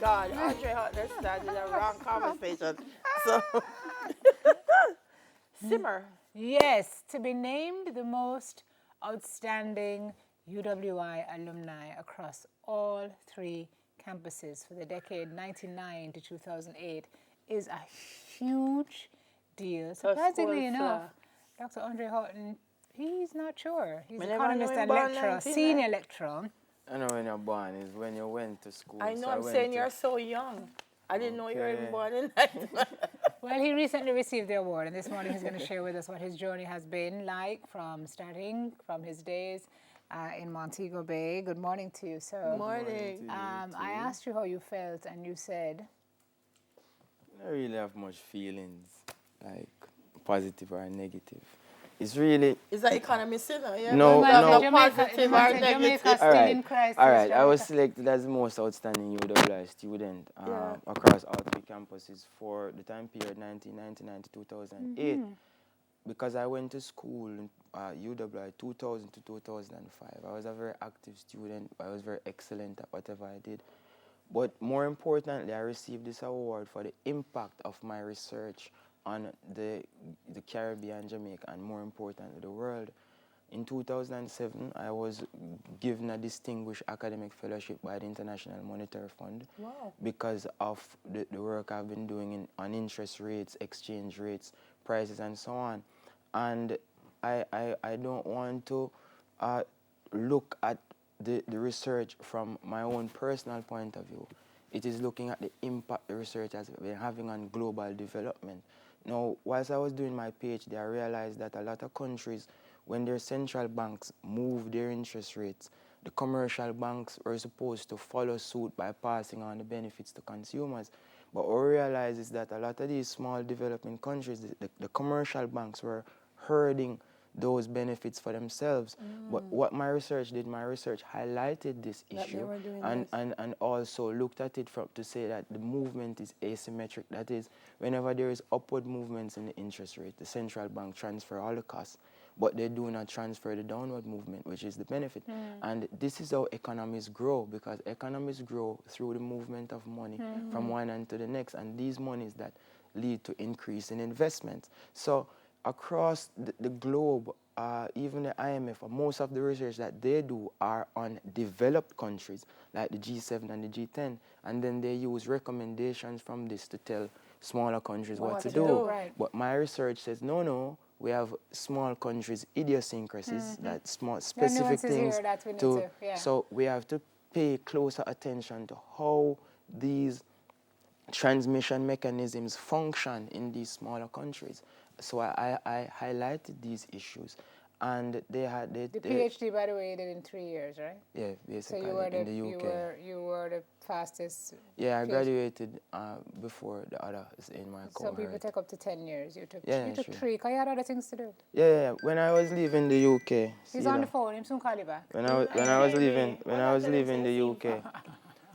God, Andre Haughton started a wrong conversation. So, simmer. Yes, to be named the most outstanding UWI alumni across all three campuses for the decade 99 to 2008 is a huge deal. Surprisingly enough, Dr. Andre Haughton, he's not sure. He's economist and lecturer, senior lecturer. I know when you're born is when you went to school. I know, so I'm saying you're so young. I didn't know you were even born in that. Well, he recently received the award, and this morning he's going to share with us what his journey has been like from starting from his days in Montego Bay. Good morning to you, sir. Good morning. I asked you how you felt, and you said? I don't really have much feelings, like positive or negative. It's really... Is that economist, yeah? No, positive or negative. All right. I was selected as the most outstanding UWI student across all three campuses for the time period 1999 to 2008. Because I went to school in UWI 2000 to 2005. I was a very active student. I was very excellent at whatever I did. But more importantly, I received this award for the impact of my research on the Caribbean, Jamaica, and more importantly, the world. In 2007, I was given a distinguished academic fellowship by the International Monetary Fund because of the work I've been doing on interest rates, exchange rates, prices, and so on. And I don't want to look at the research from my own personal point of view. It is looking at the impact the research has been having on global development. Now, whilst I was doing my PhD, I realized that a lot of countries, when their central banks move their interest rates, the commercial banks were supposed to follow suit by passing on the benefits to consumers. But what we realized is that a lot of these small developing countries, the commercial banks were herding those benefits for themselves. But what my research did, my research highlighted this issue and also looked at it to say that the movement is asymmetric. That is, whenever there is upward movements in the interest rate, the central bank transfer all the costs, but they do not transfer the downward movement, which is the benefit. And this is how economies grow, because economies grow through the movement of money from one end to the next, and these monies that lead to increase in investments. So across the globe, even the IMF, most of the research that they do are on developed countries, like the G7 and the G10, and then they use recommendations from this to tell smaller countries what to do. Right. But my research says, no, we have small countries' idiosyncrasies, that small specific things. So we have to pay closer attention to how these transmission mechanisms function in these smaller countries. So I highlighted these issues, and they had the PhD, by the way, you did in 3 years, right? Yeah, basically. So you were in the UK. You were the fastest. Yeah, I graduated before the others in my cohort. Some people take up to 10 years. You took 3 because you had other things to do. Yeah. When I was leaving the UK. He's on the phone. He'll soon call you back. When I was leaving the UK.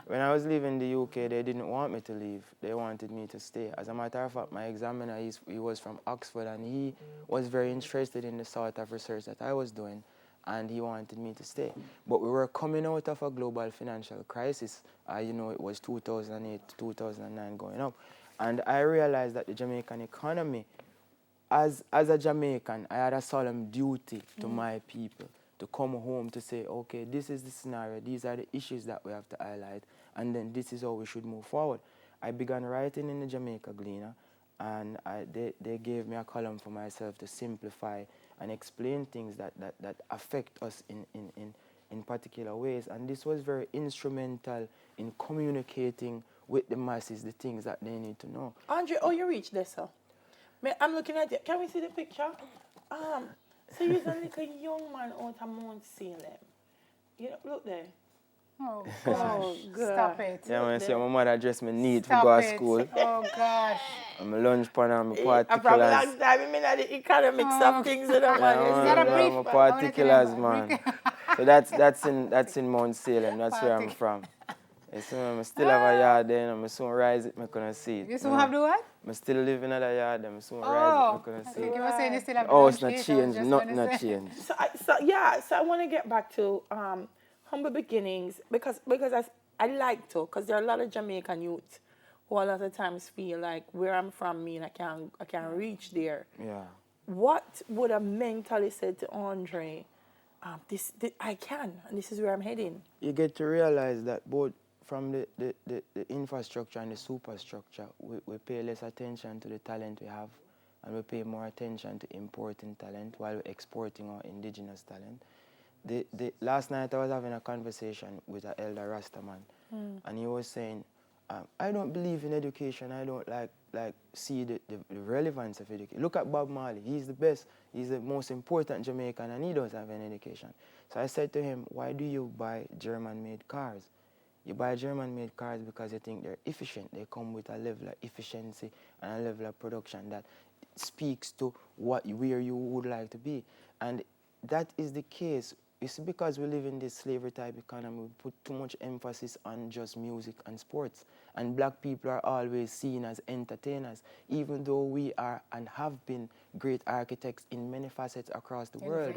When I was leaving the UK, they didn't want me to leave. They wanted me to stay. As a matter of fact, my examiner, he was from Oxford, and he was very interested in the sort of research that I was doing, and he wanted me to stay. But we were coming out of a global financial crisis. It was 2008 to 2009 going up. And I realized that the Jamaican economy, as a Jamaican, I had a solemn duty to my people to come home to say, okay, this is the scenario, these are the issues that we have to highlight, and then this is how we should move forward. I began writing in the Jamaica Gleaner, and they gave me a column for myself to simplify and explain things that affect us in particular ways. And this was very instrumental in communicating with the masses the things that they need to know. Andre, you reached this, sir. I'm looking at it. Can we see the picture? So you're a little young man out of Mt Salem. Look there. Oh, gosh. Stop it. Yeah, when I see my mother dress me neat for go to school. Oh, gosh. I'm a lunch pan and my particulars. I probably like that. I mean, the economics of things in the man. Is that a brief? My particulars, man. So that's in Mt Salem. That's where I'm from. So I still have a yard there, and I soon rise it, I couldn't see it. You soon have the what? I still live in a yard, and I soon rise it, I couldn't see it. You were saying you still have Oh, it's not changed, not changed. So I want to get back to humble beginnings, because I like to, because there are a lot of Jamaican youth who a lot of times feel like where I'm from mean I can't reach there. Yeah. What would have mentally said to Andre, this I can, and this is where I'm heading? You get to realize that both from the infrastructure and the superstructure, we pay less attention to the talent we have, and we pay more attention to importing talent while we're exporting our indigenous talent. Last night I was having a conversation with an elder Rastaman, and he was saying, I don't believe in education. I don't like see the relevance of education. Look at Bob Marley. He's the best. He's the most important Jamaican, and he doesn't have an education. So I said to him, why do you buy German-made cars? You buy German-made cars because you think they're efficient. They come with a level of efficiency and a level of production that speaks to where you would like to be. And that is the case. It's because we live in this slavery type economy. We put too much emphasis on just music and sports. And black people are always seen as entertainers, even though we are and have been great architects in many facets across the world.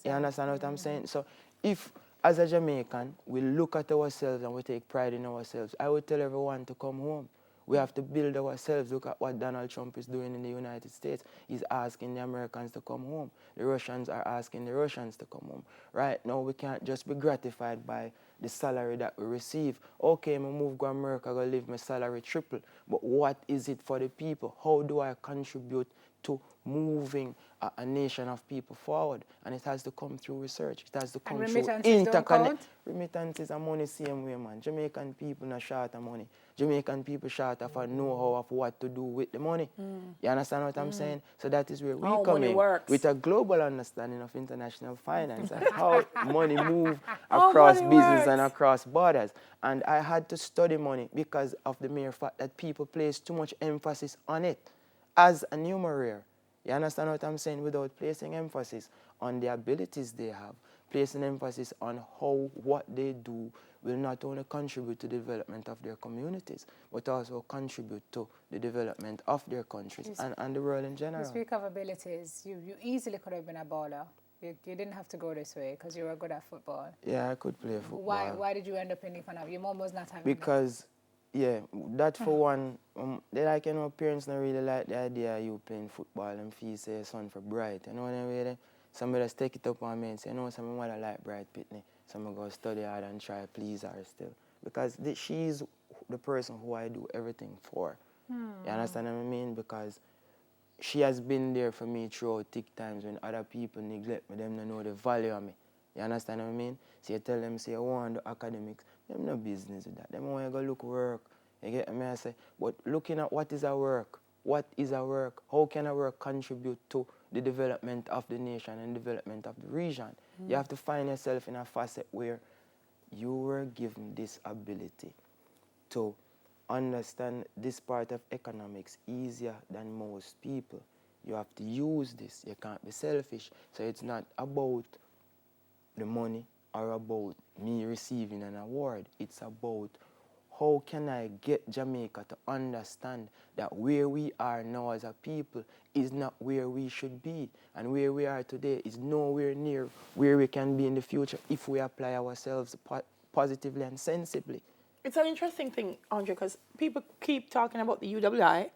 You understand what I'm saying? So if, as a Jamaican, we look at ourselves and we take pride in ourselves, I would tell everyone to come home. We have to build ourselves. Look at what Donald Trump is doing in the United States. He's asking the Americans to come home. The Russians are asking the Russians to come home. Right now, we can't just be gratified by the salary that we receive. Okay, I move to America, I go live, my salary triple. But what is it for the people? How do I contribute to moving a nation of people forward? And it has to come through research. It has to come through interconnect. Remittances are money same way, man. Jamaican people not short of money. Jamaican people short of a know-how of what to do with the money. You understand what I'm saying? So that is where we come in with a global understanding of international finance and how money moves across business and across borders. And I had to study money because of the mere fact that people place too much emphasis on it as a numeraire. You understand what I'm saying? Without placing emphasis on the abilities they have, placing emphasis on how what they do will not only contribute to the development of their communities, but also contribute to the development of their countries and the world in general. You speak of abilities. You easily could have been a baller. You didn't have to go this way because you were good at football. Yeah, I could play football. Why did you end up in economics? Your mom was not having because yeah, that for one, parents don't really like the idea of you playing football and feel say your son for bright. You know what I mean? Somebody just take it up on me and say, no, some mother like Bright Pitney. So I'm go study hard and try to please her still. Because she's the person who I do everything for. You understand what I mean? Because she has been there for me throughout thick times when other people neglect me, them don't know the value of me. You understand what I mean? So you tell them, say, I want to do academics. Them no business with that. Them want to go look work. You get me? I say, but looking at what is our work, what is our work, how can our work contribute to the development of the nation and development of the region? You have to find yourself in a facet where you were given this ability to understand this part of economics easier than most people. You have to use this. You can't be selfish. So it's not about the money or about me receiving an award. It's about how can I get Jamaica to understand that where we are now as a people is not where we should be, and where we are today is nowhere near where we can be in the future if we apply ourselves positively and sensibly. It's an interesting thing, Andre, because people keep talking about the UWI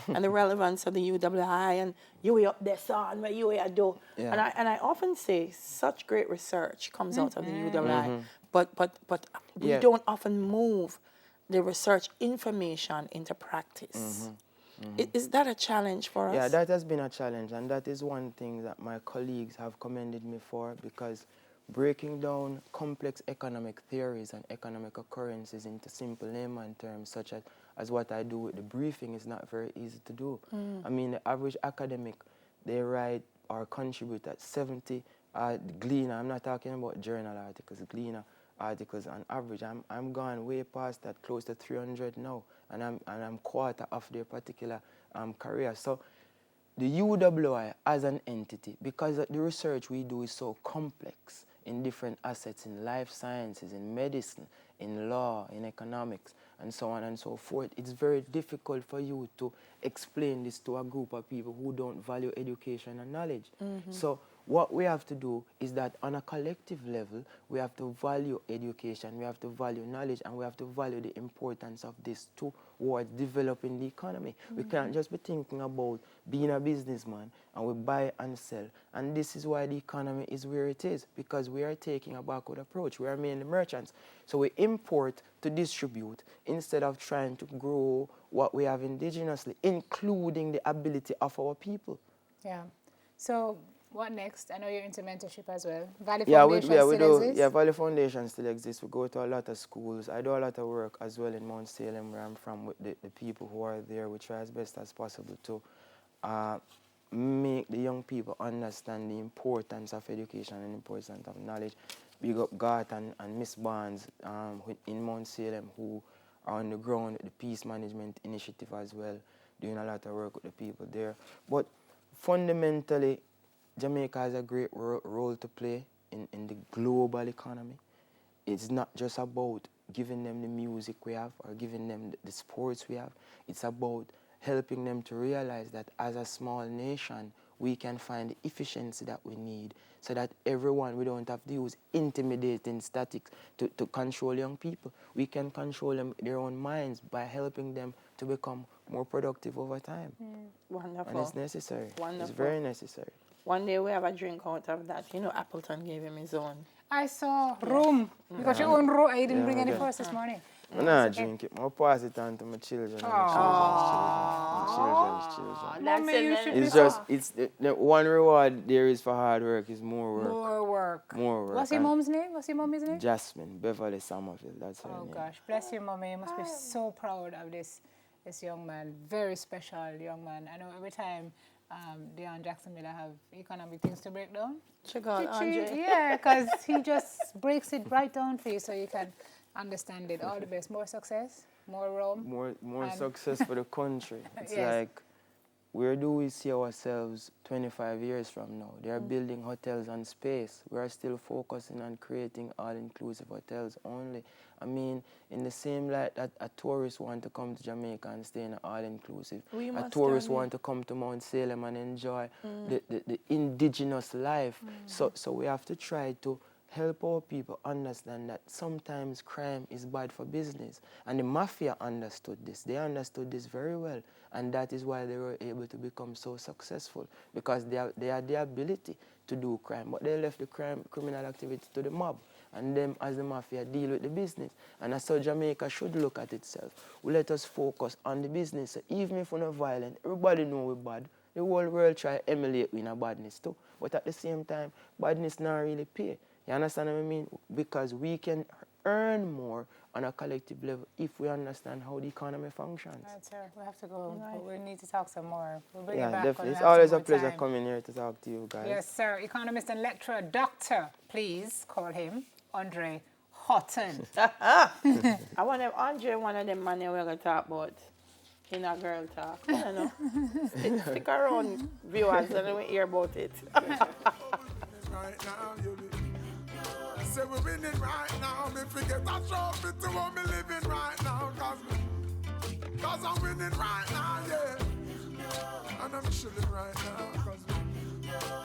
and the relevance of the UWI and you up there, son, what you do. Yeah. And I often say such great research comes out of the UWI, but we don't often move the research information into practice. Is that a challenge for us? Yeah, that has been a challenge, and that is one thing that my colleagues have commended me for, because breaking down complex economic theories and economic occurrences into simple layman terms, such as what I do with the briefing, is not very easy to do. I mean, the average academic, they write or contribute at 70 Gleaner. I'm not talking about journal articles, Gleaner articles on average. I'm gone way past that, close to 300 now, and I'm quarter of their particular career. So the UWI as an entity, because the research we do is so complex in different assets, in life sciences, in medicine, in law, in economics, and so on and so forth, it's very difficult for you to explain this to a group of people who don't value education and knowledge. So what we have to do is that on a collective level, we have to value education, we have to value knowledge, and we have to value the importance of this towards developing the economy. We can't just be thinking about being a businessman and we buy and sell. And this is why the economy is where it is, because we are taking a backward approach. We are mainly merchants. So we import to distribute instead of trying to grow what we have indigenously, including the ability of our people. Yeah. So what next? I know you're into mentorship as well. Valley Yeah, Foundation we still do. exists? Yeah, Valley Foundation still exists. We go to a lot of schools. I do a lot of work as well in Mt Salem, where I'm from, with the people who are there. We try as best as possible to make the young people understand the importance of education and the importance of knowledge. Big up Haughton and Miss Barnes in Mt Salem, who are on the ground with the Peace Management Initiative as well, doing a lot of work with the people there. But fundamentally, Jamaica has a great role to play in the global economy. It's not just about giving them the music we have or giving them the sports we have. It's about helping them to realize that as a small nation, we can find the efficiency that we need so that everyone, we don't have to use intimidating statics to control young people. We can control them, their own minds, by helping them to become more productive over time. Wonderful. And it's necessary. Wonderful. It's very necessary. One day we have a drink out of that. You know, Appleton gave him his own. I saw room. You got your own room. You didn't bring any for us this morning. I'm not drink it. I'll pass it on to my children. My children's children. Mommy, you should It's be just, it's the one reward there is for hard work is more work. more work. More work. What's your mom's name? What's your mommy's name? Jasmine, Beverly Somerville, that's her Oh name. gosh, bless you, mommy. You must be so proud of this young man. Very special young man. I know every time Deon Jackson Miller have economic things to break down. Check out Andre. Yeah, because he just breaks it right down for you so you can understand it. All the best. More success, more rum. More success for the country. It's Yes. like, where do we see ourselves 25 years from now? They are building hotels on space. We are still focusing on creating all-inclusive hotels only. I mean, in the same light that a tourist want to come to Jamaica and stay in all-inclusive, a tourist want to come to Mt Salem and enjoy the indigenous life. So we have to try to help our people understand that sometimes crime is bad for business. And the mafia understood this. They understood this very well. And that is why they were able to become so successful, because they had the ability to do crime, but they left the criminal activity to the mob. And them, as the mafia, deal with the business. And that's how Jamaica should look at itself. We let us focus on the business. So even if we're not violent, everybody know we're bad. The whole world try to emulate we in a badness too. But at the same time, badness not really pay. You understand what I mean? Because we can earn more on a collective level if we understand how the economy functions. Right, sir. We have to go. We need to talk some more. We'll bring you Yeah, back. definitely. When It's we have always some a more pleasure time. coming here to talk to you guys. Yes, sir. Economist and lecturer, doctor, please call him Andre Haughton. I want them, Andre, one of them man we're going to talk about in a girl talk. I don't know. Stick around, viewers, and we hear about it. Say we're winning right now. Me forget a trophy to what me living right now. Cause I'm winning right now, yeah. And I'm chilling right now.